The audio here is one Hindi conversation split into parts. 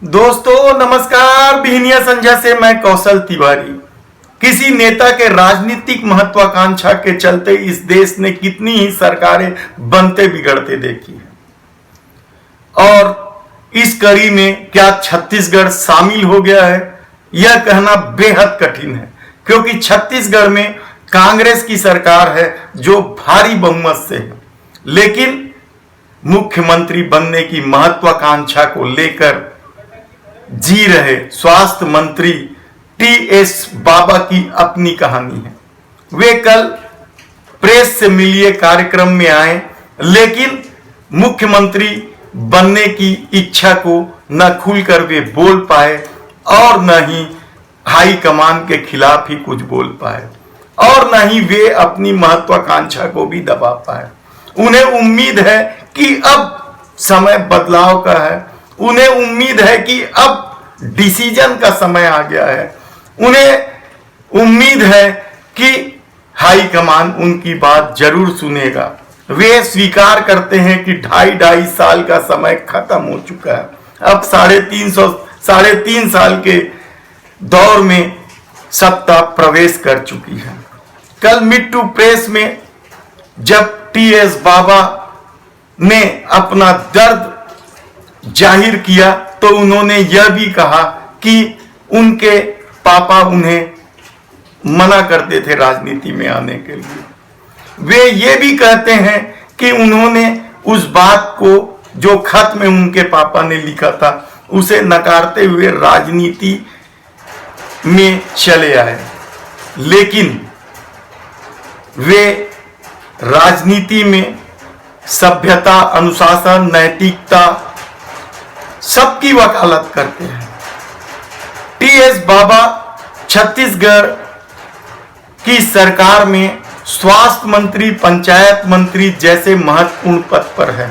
दोस्तों नमस्कार। बिहनिया संध्या से मैं कौशल तिवारी। किसी नेता के राजनीतिक महत्वाकांक्षा के चलते इस देश ने कितनी ही सरकारें बनते बिगड़ते देखी है और इस कड़ी में क्या छत्तीसगढ़ शामिल हो गया है यह कहना बेहद कठिन है, क्योंकि छत्तीसगढ़ में कांग्रेस की सरकार है जो भारी बहुमत से है, लेकिन मुख्यमंत्री बनने की महत्वाकांक्षा को लेकर जी रहे स्वास्थ्य मंत्री टीएस बाबा की अपनी कहानी है। वे कल प्रेस से मिलिए कार्यक्रम में आए, लेकिन मुख्यमंत्री बनने की इच्छा को न खुलकर वे बोल पाए और न ही हाई कमान के खिलाफ ही कुछ बोल पाए और न ही वे अपनी महत्वाकांक्षा को भी दबा पाए। उन्हें उम्मीद है कि अब समय बदलाव का है, उन्हें उम्मीद है कि अब डिसीजन का समय आ गया है, उन्हें उम्मीद है कि हाई कमान उनकी बात जरूर सुनेगा। वे स्वीकार करते हैं कि ढाई साल का समय खत्म हो चुका है, अब साढ़े तीन साल के दौर में सत्ता प्रवेश कर चुकी है। कल मीट टू प्रेस में जब टीएस बाबा ने अपना दर्द जाहिर किया तो उन्होंने यह भी कहा कि उनके पापा उन्हें मना करते थे राजनीति में आने के लिए। वे ये भी कहते हैं कि उन्होंने उस बात को जो खत में उनके पापा ने लिखा था उसे नकारते हुए राजनीति में चले आए, लेकिन वे राजनीति में सभ्यता, अनुशासन, नैतिकता सबकी वकालत करते हैं। टीएस बाबा छत्तीसगढ़ की सरकार में स्वास्थ्य मंत्री, पंचायत मंत्री जैसे महत्वपूर्ण पद पर है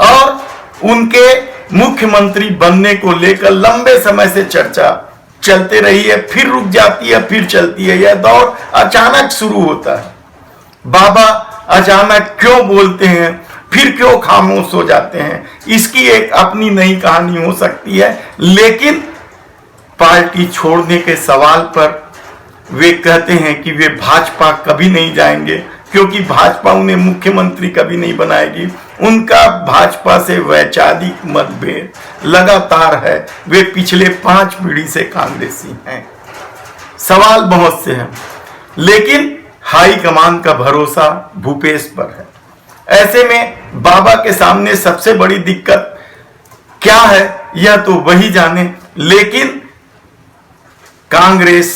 और उनके मुख्यमंत्री बनने को लेकर लंबे समय से चर्चा चलते रही है, फिर रुक जाती है, फिर चलती है। यह दौर अचानक शुरू होता है। बाबा अचानक क्यों बोलते हैं, फिर क्यों खामोश हो जाते हैं, इसकी एक अपनी नई कहानी हो सकती है। लेकिन पार्टी छोड़ने के सवाल पर वे कहते हैं कि वे भाजपा कभी नहीं जाएंगे, क्योंकि भाजपा उन्हें मुख्यमंत्री कभी नहीं बनाएगी। उनका भाजपा से वैचारिक मतभेद लगातार है। वे पिछले 5 पीढ़ी से कांग्रेसी हैं। सवाल बहुत से हैं, लेकिन हाई कमान का भरोसा भूपेश पर है। ऐसे में बाबा के सामने सबसे बड़ी दिक्कत क्या है यह तो वही जाने, लेकिन कांग्रेस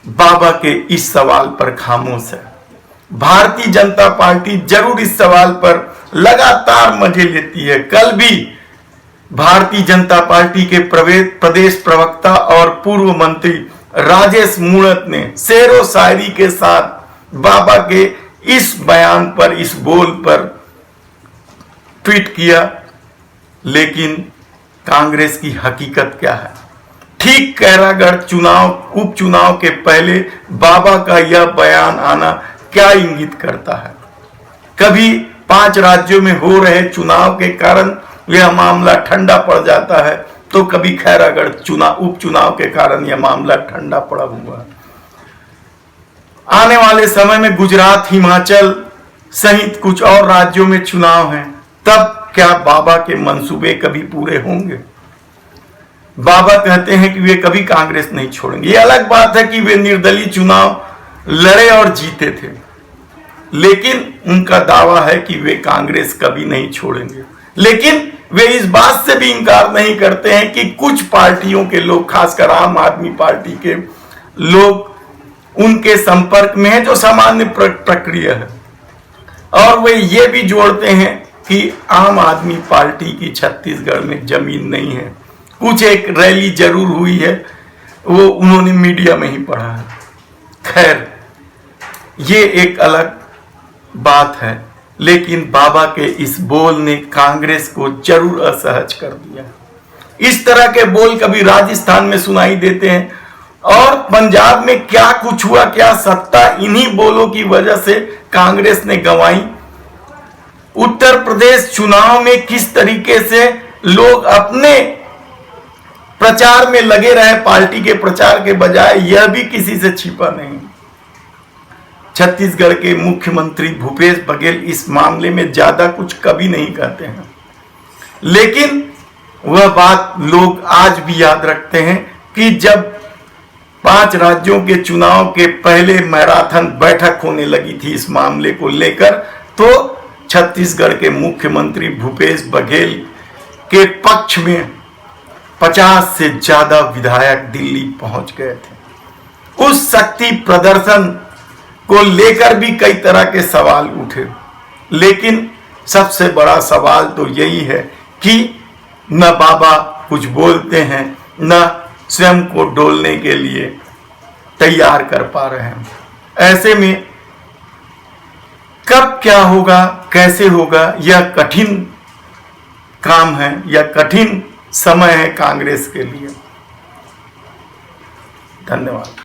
बाबा के इस सवाल पर खामोश है। भारतीय जनता पार्टी जरूर इस सवाल पर लगातार मजे लेती है। कल भी भारतीय जनता पार्टी के प्रदेश प्रवक्ता और पूर्व मंत्री राजेश मूणत ने शेरो शायरी के साथ बाबा के इस बयान पर, इस बोल पर ट्वीट किया। लेकिन कांग्रेस की हकीकत क्या है? ठीक कैरागढ़ उपचुनाव के पहले बाबा का यह बयान आना क्या इंगित करता है? कभी 5 राज्यों में हो रहे चुनाव के कारण यह मामला ठंडा पड़ जाता है, तो कभी खैरागढ़ उपचुनाव के कारण यह मामला ठंडा पड़ा हुआ है। आने वाले समय में गुजरात, हिमाचल सहित कुछ और राज्यों में चुनाव हैं, तब क्या बाबा के मंसूबे कभी पूरे होंगे? बाबा कहते हैं कि वे कभी कांग्रेस नहीं छोड़ेंगे। ये अलग बात है कि वे निर्दलीय चुनाव लड़े और जीते थे, लेकिन उनका दावा है कि वे कांग्रेस कभी नहीं छोड़ेंगे। लेकिन वे इस बात से भी इंकार नहीं करते हैं कि कुछ पार्टियों के लोग, खासकर आम आदमी पार्टी के लोग उनके संपर्क में है, जो सामान्य प्रक्रिया है। और वे ये भी जोड़ते हैं कि आम आदमी पार्टी की छत्तीसगढ़ में जमीन नहीं है। कुछ एक रैली जरूर हुई है, वो उन्होंने मीडिया में ही पढ़ा है। खैर, ये एक अलग बात है, लेकिन बाबा के इस बोल ने कांग्रेस को जरूर असहज कर दिया। इस तरह के बोल कभी राजस्थान में सुनाई देते हैं और पंजाब में क्या कुछ हुआ, क्या सत्ता इन्हीं बोलों की वजह से कांग्रेस ने गंवाई। उत्तर प्रदेश चुनाव में किस तरीके से लोग अपने प्रचार में लगे रहे पार्टी के प्रचार के बजाय, यह भी किसी से छिपा नहीं। छत्तीसगढ़ के मुख्यमंत्री भूपेश बघेल इस मामले में ज्यादा कुछ कभी नहीं कहते हैं, लेकिन वह बात लोग आज भी याद रखते हैं कि जब 5 राज्यों के चुनाव के पहले मैराथन बैठक होने लगी थी इस मामले को लेकर, तो छत्तीसगढ़ के मुख्यमंत्री भूपेश बघेल के पक्ष में 50 से ज्यादा विधायक दिल्ली पहुंच गए थे। उस शक्ति प्रदर्शन को लेकर भी कई तरह के सवाल उठे, लेकिन सबसे बड़ा सवाल तो यही है कि न बाबा कुछ बोलते हैं, न स्वयं को डोलने के लिए तैयार कर पा रहे हैं। ऐसे में कब क्या होगा, कैसे होगा, यह कठिन काम है, यह कठिन समय है कांग्रेस के लिए। धन्यवाद।